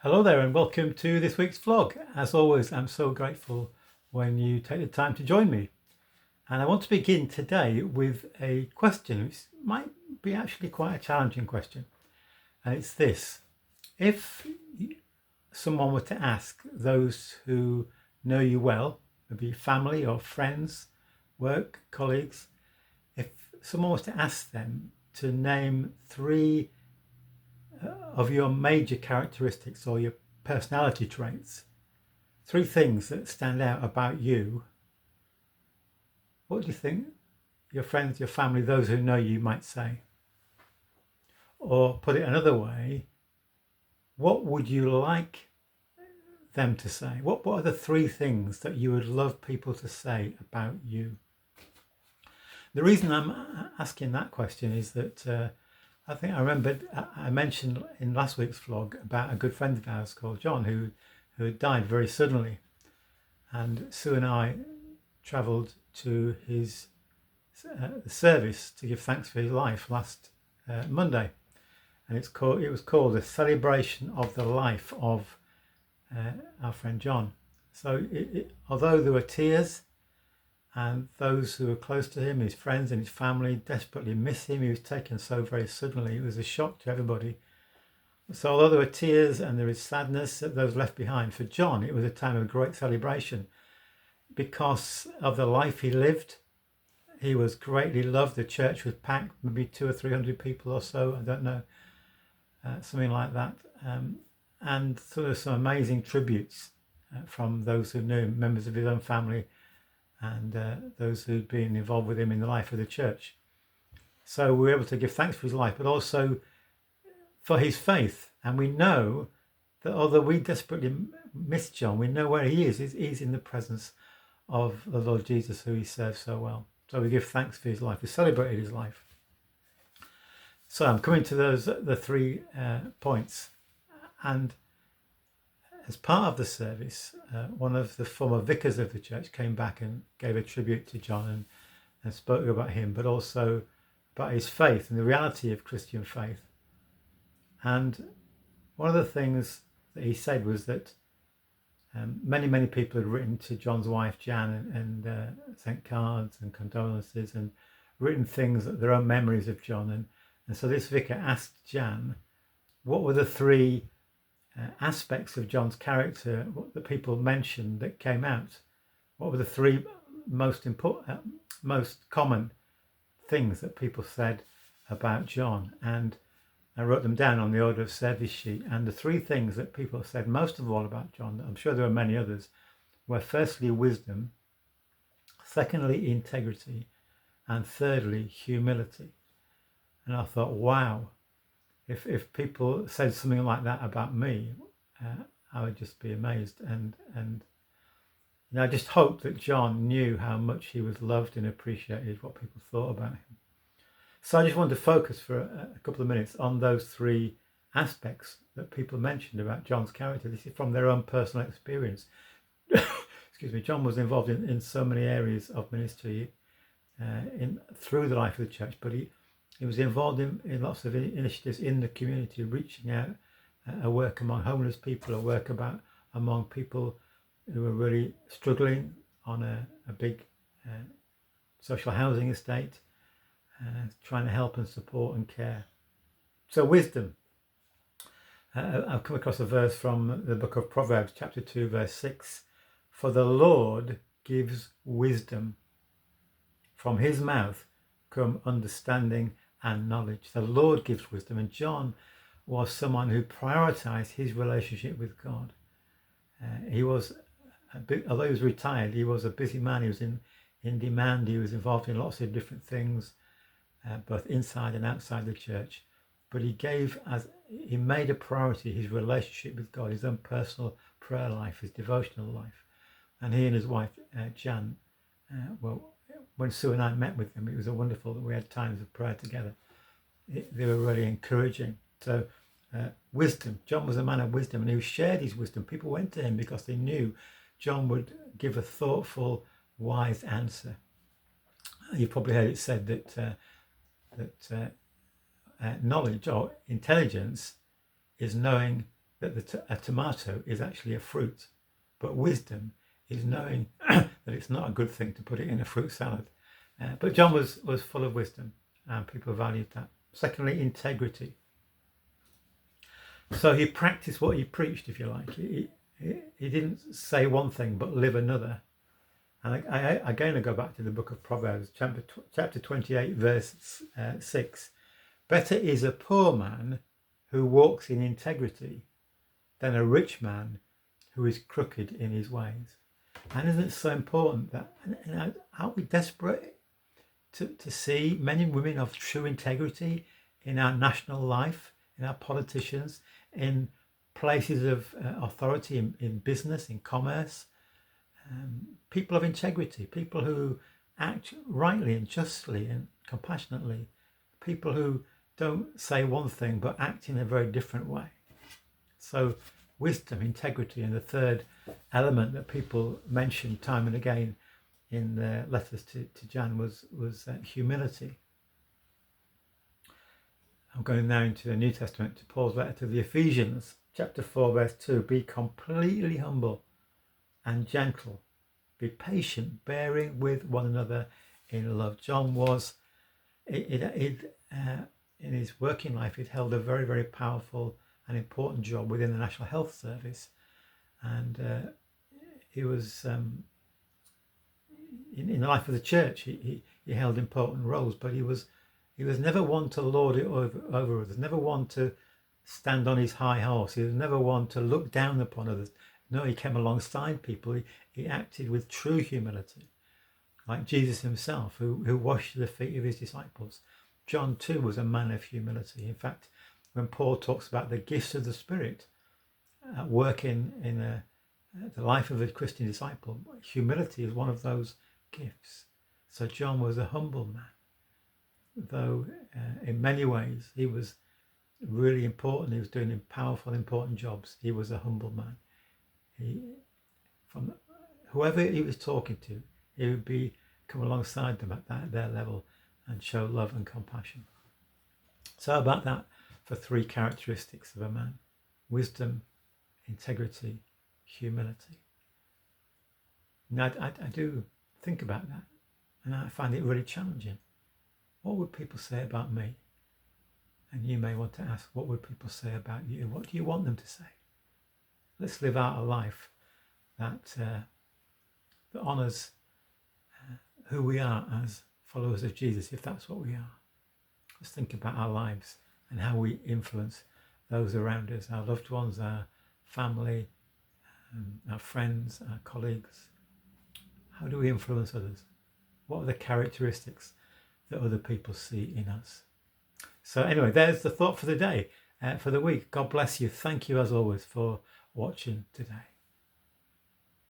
Hello there and welcome to this week's vlog. As always, I'm so grateful when you take the time to join me. And I want to begin today with a question which might be actually quite a challenging question. And it's this: if someone were to ask those who know you well, maybe family or friends, work colleagues, if someone was to ask them to name three of your major characteristics or your personality traits, three things that stand out about you, what do you think your friends, your family, those who know you might say? Or put it another way, what would you like them to say? What are the three things that you would love people to say about you? The reason I'm asking that question is that I think I remembered I mentioned in last week's vlog about a good friend of ours called John who had died very suddenly, and Sue and I travelled to his service to give thanks for his life last Monday, and it was called a celebration of the life of our friend John. So although there were tears, and those who were close to him, his friends and his family, desperately miss him. He was taken so very suddenly. It was a shock to everybody. So although there were tears and there is sadness at those left behind, for John it was a time of great celebration because of the life he lived. He was greatly loved. The church was packed, maybe 200 or 300 people or so, I don't know, something like that. And so there's some amazing tributes from those who knew him, members of his own family, and those who'd been involved with him in the life of the church. So we were able to give thanks for his life, but also for his faith. And we know that although we desperately miss John, we know where he is. He's in the presence of the Lord Jesus, who he serves so well. So we give thanks for his life. We celebrated his life. So I'm coming to the 3 points. And as part of the service, one of the former vicars of the church came back and gave a tribute to John and spoke about him, but also about his faith and the reality of Christian faith. And one of the things that he said was that many people had written to John's wife Jan and sent cards and condolences and written things, their own memories of John. And so this vicar asked Jan, what were the 3 aspects of John's character, what the people mentioned that came out? What were the 3 most common things that people said about John? And I wrote them down on the order of service sheet. And the 3 things that people said most of all about John, I'm sure there were many others, were firstly wisdom, secondly integrity, and thirdly humility. And I thought, wow, if people said something like that about me, I would just be amazed. And I just hope that John knew how much he was loved and appreciated, what people thought about him. So I just wanted to focus for a couple of minutes on those 3 aspects that people mentioned about John's character. This is from their own personal experience. Excuse me. John was involved in so many areas of ministry through the life of the church, but he was involved in lots of initiatives in the community, reaching out, a work among homeless people, a work among people who were really struggling on a big social housing estate, trying to help and support and care. So wisdom. I've come across a verse from the book of Proverbs, chapter 2, verse 6. For the Lord gives wisdom. From his mouth come understanding and knowledge. The Lord gives wisdom, and John was someone who prioritized his relationship with God. He was, although he was retired, he was a busy man. He was in demand. He was involved in lots of different things, both inside and outside the church. But he made a priority his relationship with God, his own personal prayer life, his devotional life. And he and his wife Jan, when Sue and I met with them, it was wonderful that we had times of prayer together. They were really encouraging. So wisdom. John was a man of wisdom, and he shared his wisdom. People went to him because they knew John would give a thoughtful, wise answer. You've probably heard it said that knowledge or intelligence is knowing that a tomato is actually a fruit, but wisdom is knowing that it's not a good thing to put it in a fruit salad. But John was full of wisdom, and people valued that. Secondly, integrity. So he practiced what he preached, if you like. He didn't say one thing but live another. And I go back to the book of Proverbs, chapter 28, verse 6. Better is a poor man who walks in integrity than a rich man who is crooked in his ways. And isn't it so important that, aren't we desperate to see men and women of true integrity in our national life, in our politicians, in places of authority, in business, in commerce? People of integrity, people who act rightly and justly and compassionately, people who don't say one thing but act in a very different way. So wisdom, integrity, and the third element that people mention time and again in their letters to Jan was humility. I'm going now into the New Testament to Paul's letter to the Ephesians, chapter 4, verse 2. Be completely humble and gentle. Be patient, bearing with one another in love. John was, in his working life, he'd held a very, very powerful and important job within the National Health Service. And he was, in the life of the church, he held important roles, but he was never one to lord it over others, never one to stand on his high horse. He was never one to look down upon others. No, he came alongside people. He acted with true humility, like Jesus himself, who washed the feet of his disciples. John too was a man of humility. In fact, when Paul talks about the gifts of the Spirit at work in the life of a Christian disciple, humility is one of those gifts. So John was a humble man, though in many ways he was really important. He was doing powerful, important jobs. He was a humble man. From whoever he was talking to, he would come alongside them at their level and show love and compassion. So about that for three characteristics of a man: wisdom, integrity, humility. Now I do think about that, and I find it really challenging. What would people say about me? And you may want to ask, what would people say about you? What do you want them to say? Let's live out a life that honours who we are as followers of Jesus, if that's what we are. Let's think about our lives and how we influence those around us, our loved ones, our family, our friends, our colleagues. How do we influence others? What are the characteristics that other people see in us? So anyway, there's the thought for the day, for the week. God bless you. Thank you as always for watching today.